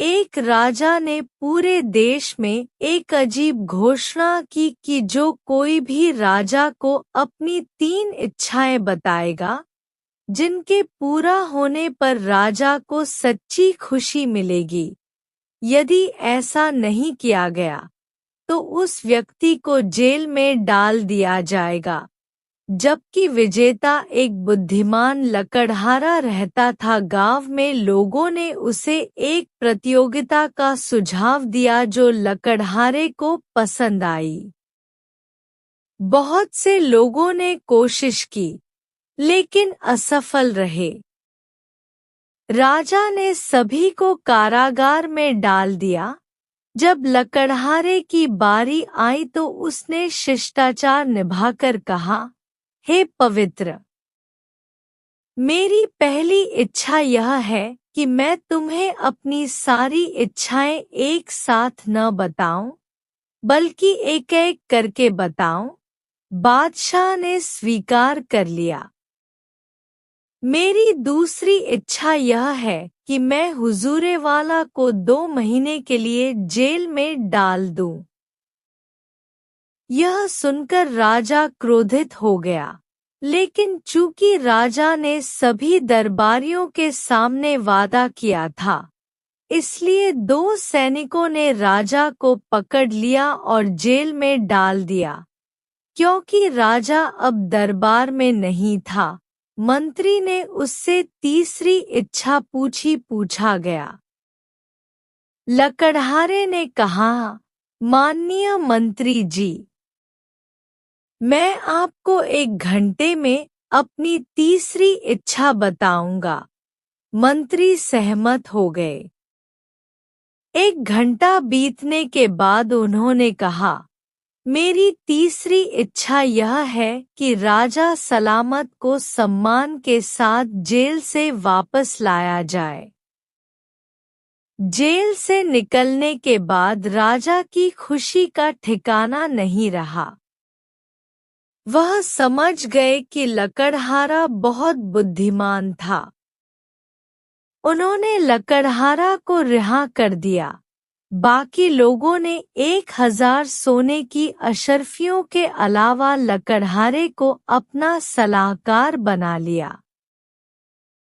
एक राजा ने पूरे देश में एक अजीब घोषणा की कि जो कोई भी राजा को अपनी 3 इच्छाएं बताएगा, जिनके पूरा होने पर राजा को सच्ची खुशी मिलेगी, यदि ऐसा नहीं किया गया तो उस व्यक्ति को जेल में डाल दिया जाएगा। जबकि विजेता एक बुद्धिमान लकड़हारा रहता था। गांव में लोगों ने उसे एक प्रतियोगिता का सुझाव दिया जो लकड़हारे को पसंद आई। बहुत से लोगों ने कोशिश की, लेकिन असफल रहे। राजा ने सभी को कारागार में डाल दिया। जब लकड़हारे की बारी आई तो उसने शिष्टाचार निभाकर कहा, हे पवित्र, मेरी पहली इच्छा यह है कि मैं तुम्हें अपनी सारी इच्छाएं एक साथ न बताऊं, बल्कि एक एक करके बताऊं। बादशाह ने स्वीकार कर लिया। मेरी दूसरी इच्छा यह है कि मैं हुजूरे वाला को 2 महीने के लिए जेल में डाल दूं। यह सुनकर राजा क्रोधित हो गया, लेकिन चूंकि राजा ने सभी दरबारियों के सामने वादा किया था, इसलिए 2 सैनिकों ने राजा को पकड़ लिया और जेल में डाल दिया। क्योंकि राजा अब दरबार में नहीं था, मंत्री ने उससे तीसरी इच्छा पूछा गया। लकड़हारे ने कहा, माननीय मंत्री जी, मैं आपको 1 घंटे में अपनी तीसरी इच्छा बताऊंगा। मंत्री सहमत हो गए। 1 घंटा बीतने के बाद उन्होंने कहा, मेरी तीसरी इच्छा यह है कि राजा सलामत को सम्मान के साथ जेल से वापस लाया जाए। जेल से निकलने के बाद राजा की खुशी का ठिकाना नहीं रहा। वह समझ गए कि लकड़हारा बहुत बुद्धिमान था। उन्होंने लकड़हारा को रिहा कर दिया। बाकी लोगों ने 1000 सोने की अशर्फियों के अलावा लकड़हारे को अपना सलाहकार बना लिया।